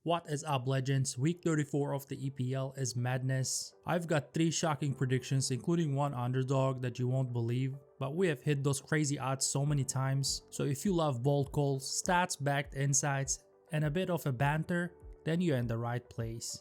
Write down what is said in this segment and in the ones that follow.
What is up, legends? Week 34 of the EPL is madness. I've got 3 shocking predictions, including one underdog that you won't believe, but we have hit those crazy odds so many times. So if you love bold calls, stats-backed insights, and a bit of a banter, then you're in the right place.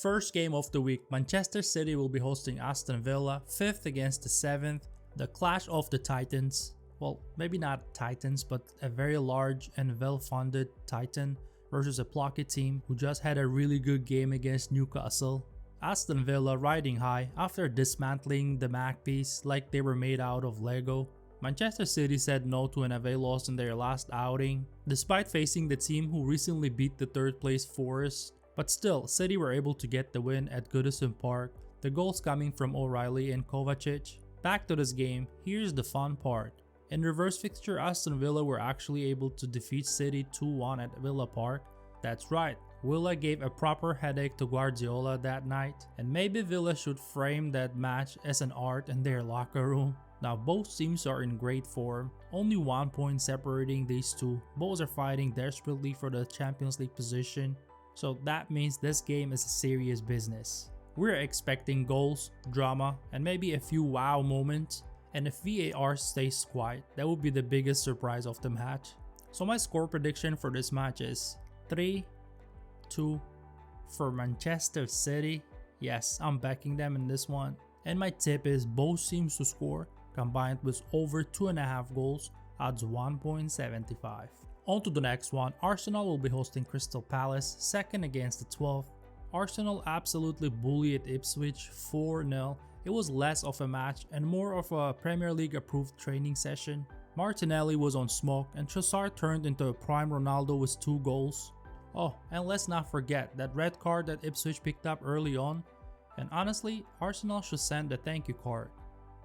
First game of the week, Manchester City will be hosting Aston Villa, 5th against the 7th, the clash of the Titans. Well, maybe not Titans, but a very large and well-funded Titan versus a plucky team who just had a really good game against Newcastle. Aston Villa riding high after dismantling the Magpies like they were made out of Lego. Manchester City said no to an away loss in their last outing, despite facing the team who recently beat the 3rd place Forest. But still, City were able to get the win at Goodison Park, the goals coming from O'Reilly and Kovacic. Back to this game, here's the fun part. In reverse fixture, Aston Villa were actually able to defeat City 2-1 at Villa Park. That's right, Villa gave a proper headache to Guardiola that night, and maybe Villa should frame that match as an art in their locker room. Now both teams are in great form, only 1 point separating these two. Both are fighting desperately for the Champions League position, so that means this game is a serious business. We're expecting goals, drama, and maybe a few wow moments. And if VAR stays quiet, that would be the biggest surprise of the match. So my score prediction for this match is 3-2 for Manchester City. Yes, I'm backing them in this one. And my tip is both teams to score combined with over 2.5 goals, odds 1.75. On to the next one. Arsenal will be hosting Crystal Palace, 2nd against the 12th. Arsenal absolutely bullied Ipswich 4-0. It was less of a match and more of a Premier League approved training session. Martinelli was on smoke and Trossard turned into a prime Ronaldo with 2 goals. Oh, and let's not forget that red card that Ipswich picked up early on. And honestly, Arsenal should send a thank you card,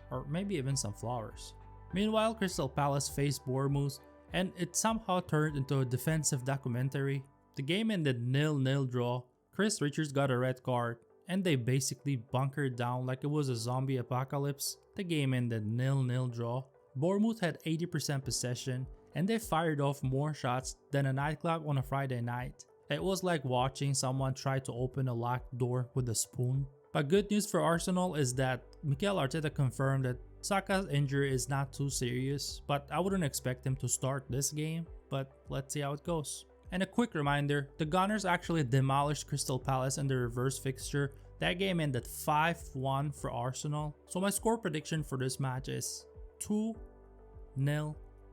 or maybe even some flowers. Meanwhile, Crystal Palace faced Bournemouth and it somehow turned into a defensive documentary. The game ended 0-0 draw. Chris Richards got a red card, and they basically bunkered down like it was a zombie apocalypse. The game ended 0-0 draw. Bournemouth had 80% possession, and they fired off more shots than a nightclub on a Friday night. It was like watching someone try to open a locked door with a spoon. But good news for Arsenal is that Mikel Arteta confirmed that Saka's injury is not too serious, but I wouldn't expect him to start this game, but let's see how it goes. And a quick reminder, the Gunners actually demolished Crystal Palace in the reverse fixture. That game ended 5-1 for Arsenal. So my score prediction for this match is 2-0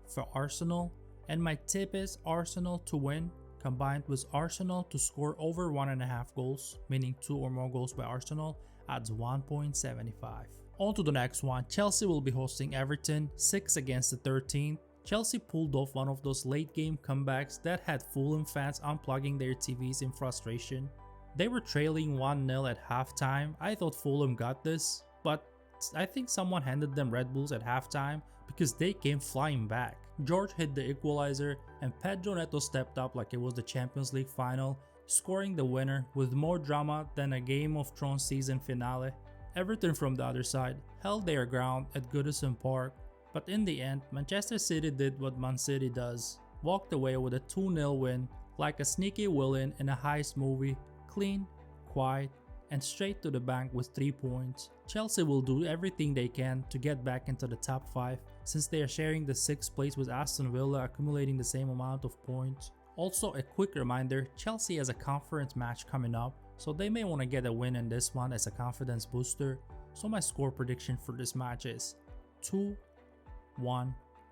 for Arsenal. And my tip is Arsenal to win, combined with Arsenal to score over 1.5 goals, meaning 2 or more goals by Arsenal, adds 1.75. On to the next one. Chelsea will be hosting Everton, 6th against the 13th. Chelsea pulled off one of those late game comebacks that had Fulham fans unplugging their TVs in frustration. They were trailing 1-0 at halftime. I thought Fulham got this, but I think someone handed them Red Bulls at halftime because they came flying back. George hit the equalizer and Pedro Neto stepped up like it was the Champions League final, scoring the winner with more drama than a Game of Thrones season finale. Everton from the other side held their ground at Goodison Park. But in the end, Manchester City did what Man City does, walked away with a 2-0 win like a sneaky villain in a heist movie, clean, quiet, and straight to the bank with 3 points. Chelsea will do everything they can to get back into the top 5 since they are sharing the 6th place with Aston Villa accumulating the same amount of points. Also a quick reminder, Chelsea has a conference match coming up, so they may want to get a win in this one as a confidence booster. So my score prediction for this match is 2-1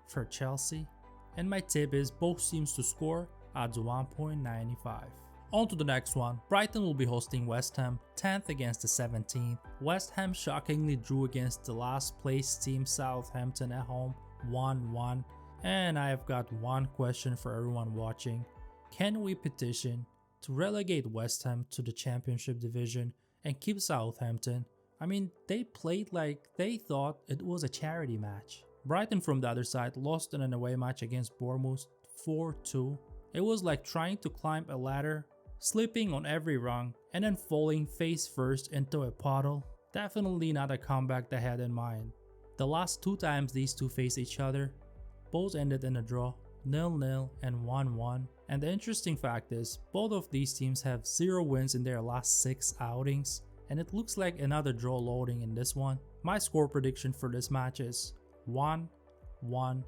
for Chelsea, and my tip is both teams to score, odds 1.95. On to the next one. Brighton will be hosting West Ham, 10th against the 17th. West Ham shockingly drew against the last place team Southampton at home, 1-1. And I have got one question for everyone watching. Can we petition to relegate West Ham to the Championship division and keep Southampton? I mean, they played like they thought it was a charity match. Brighton from the other side lost in an away match against Bournemouth 4-2. It was like trying to climb a ladder, slipping on every rung, and then falling face first into a puddle. Definitely not a comeback they had in mind. The last 2 times these two faced each other, both ended in a draw, 0-0 and 1-1. And the interesting fact is, both of these teams have 0 wins in their last 6 outings, and it looks like another draw loading in this one. My score prediction for this match is 1-1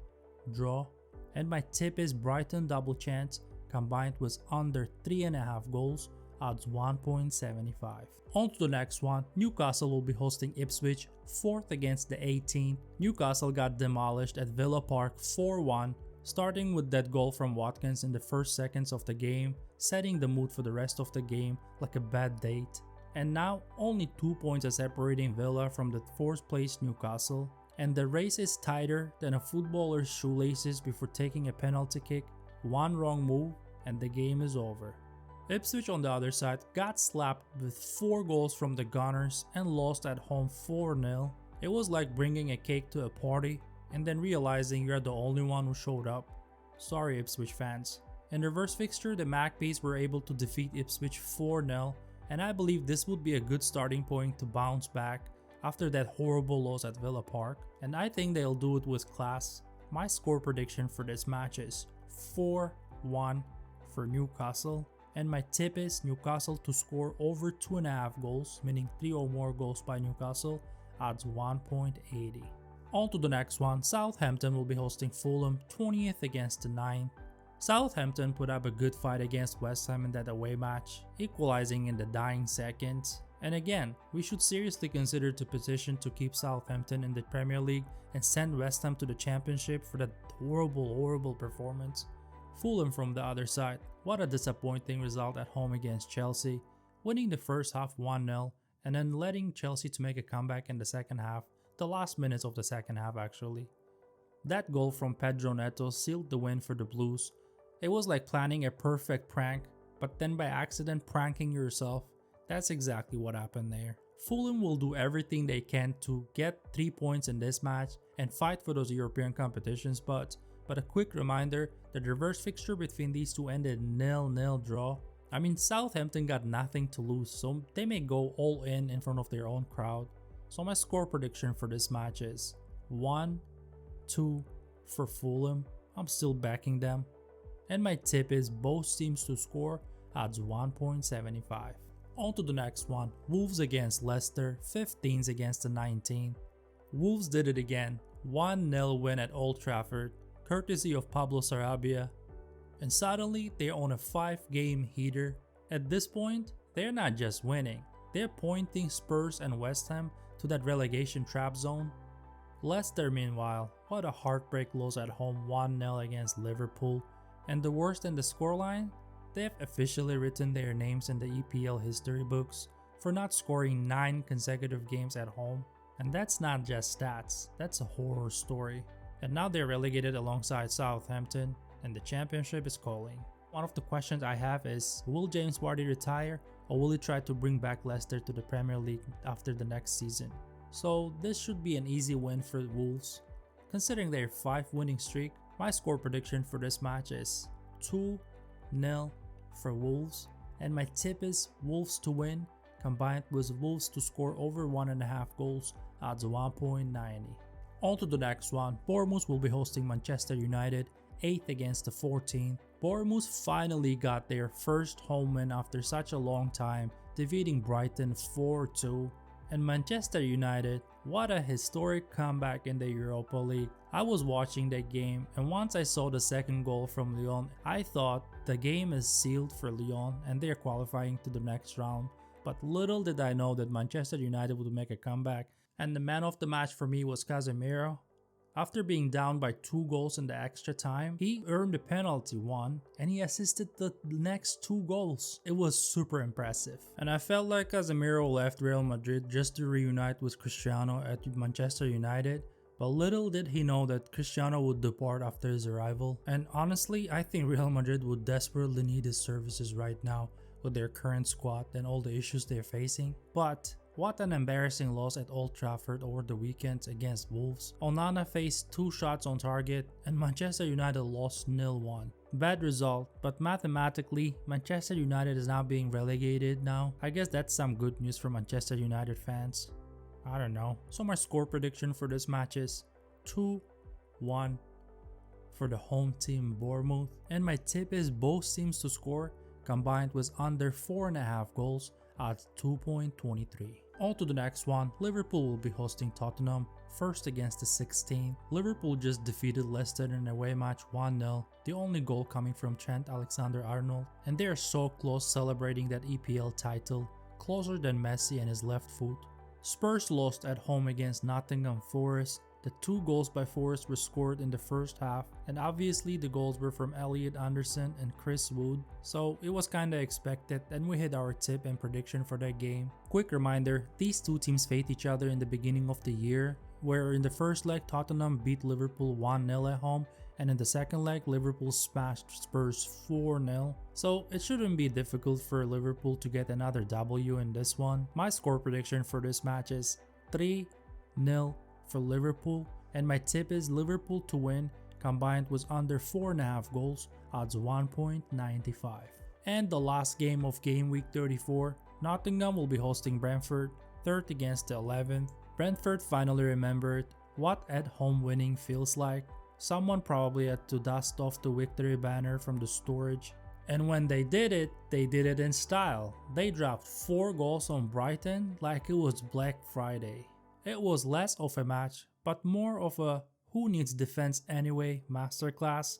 draw, and my tip is Brighton double chance combined with under 3.5 goals, odds 1.75. On to the next one. Newcastle will be hosting Ipswich, 4th against the 18th. Newcastle got demolished at Villa Park 4-1, starting with that goal from Watkins in the first seconds of the game, setting the mood for the rest of the game like a bad date. And now only 2 points are separating Villa from the 4th place Newcastle, and the race is tighter than a footballer's shoelaces before taking a penalty kick. One wrong move and the game is over. Ipswich on the other side got slapped with 4 goals from the Gunners and lost at home 4-0. It was like bringing a cake to a party and then realizing you're the only one who showed up. Sorry Ipswich fans. In reverse fixture, the Magpies were able to defeat Ipswich 4-0, and I believe this would be a good starting point to bounce back after that horrible loss at Villa Park, and I think they'll do it with class. My score prediction for this match is 4-1 for Newcastle, and my tip is Newcastle to score over 2.5 goals, meaning 3 or more goals by Newcastle, odds 1.80. On to the next one. Southampton will be hosting Fulham, 20th against the 9th. Southampton put up a good fight against West Ham in that away match, equalizing in the dying seconds. And again, we should seriously consider the position to keep Southampton in the Premier League and send West Ham to the Championship for that horrible performance. Fulham from the other side, what a disappointing result at home against Chelsea, winning the first half 1-0 and then letting Chelsea to make a comeback in the second half, the last minutes of the second half actually. That goal from Pedro Neto sealed the win for the Blues. It was like planning a perfect prank, but then by accident pranking yourself. That's exactly what happened there. Fulham will do everything they can to get 3 points in this match and fight for those European competitions, but a quick reminder, the reverse fixture between these two ended 0-0 draw. I mean, Southampton got nothing to lose, so they may go all in front of their own crowd. So my score prediction for this match is 1-2 for Fulham. I'm still backing them. And my tip is both teams to score, odds 1.75. On to the next one. Wolves against Leicester, 15s against the 19th. Wolves did it again. 1-0 win at Old Trafford, courtesy of Pablo Sarabia. And suddenly they're on a 5-game heater. At this point, they're not just winning, they're pointing Spurs and West Ham to that relegation trap zone. Leicester meanwhile, what a heartbreak loss at home 1-0 against Liverpool. And the worst in the scoreline, they've officially written their names in the EPL history books for not scoring 9 consecutive games at home. And that's not just stats, that's a horror story. And now they're relegated alongside Southampton, and the championship is calling. One of the questions I have is, will James Vardy retire, or will he try to bring back Leicester to the Premier League after the next season? So this should be an easy win for Wolves. Considering their 5 winning streak, my score prediction for this match is 2-0 for Wolves, and my tip is Wolves to win combined with Wolves to score over 1.5 goals, odds 1.90. On to the next one. Bournemouth will be hosting Manchester United, 8th against the 14th. Bournemouth finally got their first home win after such a long time, defeating Brighton 4-2. And Manchester United, what a historic comeback in the Europa League. I was watching that game, and once I saw the second goal from Lyon, I thought the game is sealed for Lyon and they're qualifying to the next round. But little did I know that Manchester United would make a comeback, and the man of the match for me was Casemiro. After being down by 2 goals in the extra time, he earned a penalty one and he assisted the next 2 goals. It was super impressive. And I felt like Casemiro left Real Madrid just to reunite with Cristiano at Manchester United. But little did he know that Cristiano would depart after his arrival. And honestly, I think Real Madrid would desperately need his services right now with their current squad and all the issues they're facing. But what an embarrassing loss at Old Trafford over the weekend against Wolves. Onana faced 2 shots on target and Manchester United lost 0-1. Bad result, but mathematically, Manchester United is now being relegated now. I guess that's some good news for Manchester United fans. I don't know. So my score prediction for this match is 2-1 for the home team Bournemouth, and my tip is both teams to score combined was under 4.5 goals at 2.23. On to the next one, Liverpool will be hosting Tottenham, first against the 16th. Liverpool just defeated Leicester in an away match 1-0, the only goal coming from Trent Alexander-Arnold, and they are so close celebrating that EPL title, closer than Messi and his left foot. Spurs lost at home against Nottingham Forest. The 2 goals by Forest were scored in the first half, and obviously the goals were from Elliot Anderson and Chris Wood, so it was kinda expected, and we hit our tip and prediction for that game. Quick reminder, these two teams faced each other in the beginning of the year, where in the first leg Tottenham beat Liverpool 1-0 at home, and in the second leg Liverpool smashed Spurs 4-0, so it shouldn't be difficult for Liverpool to get another W in this one. My score prediction for this match is 3-0 for Liverpool, and my tip is Liverpool to win combined was under 4.5 goals, odds 1.95. And the last game of Game Week 34, Nottingham will be hosting Brentford, 3rd against the 11th. Brentford finally remembered what at home winning feels like. Someone probably had to dust off the victory banner from the storage, and when they did it in style. They dropped 4 goals on Brighton like it was Black Friday. It was less of a match, but more of a who needs defense anyway masterclass.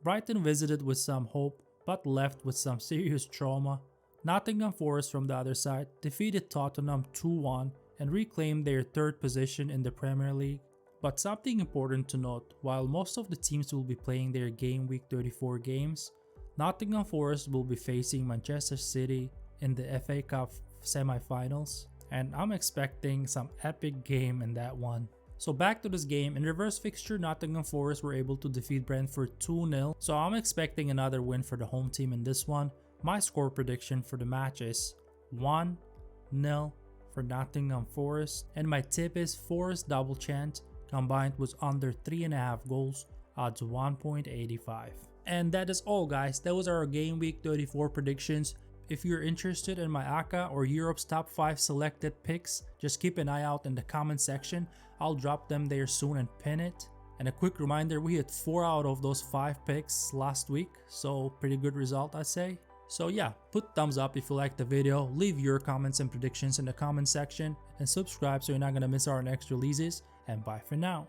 Brighton visited with some hope, but left with some serious trauma. Nottingham Forest from the other side defeated Tottenham 2-1 and reclaimed their 3rd position in the Premier League. But something important to note, while most of the teams will be playing their Game Week 34 games, Nottingham Forest will be facing Manchester City in the FA Cup semi-finals, and I'm expecting some epic game in that one. So back to this game, in reverse fixture Nottingham Forest were able to defeat Brentford 2-0, so I'm expecting another win for the home team in this one. My score prediction for the match is 1-0 for Nottingham Forest, and my tip is Forest double chance combined was under 3.5 goals, odds 1.85. And that is all guys, that was our Game Week 34 predictions. If you're interested in my ACA or Europe's top 5 selected picks, just keep an eye out in the comment section. I'll drop them there soon and pin it. And a quick reminder, we hit 4 out of those 5 picks last week, so pretty good result I'd say. So yeah, put thumbs up if you liked the video, leave your comments and predictions in the comment section, and subscribe so you're not gonna miss our next releases, and bye for now.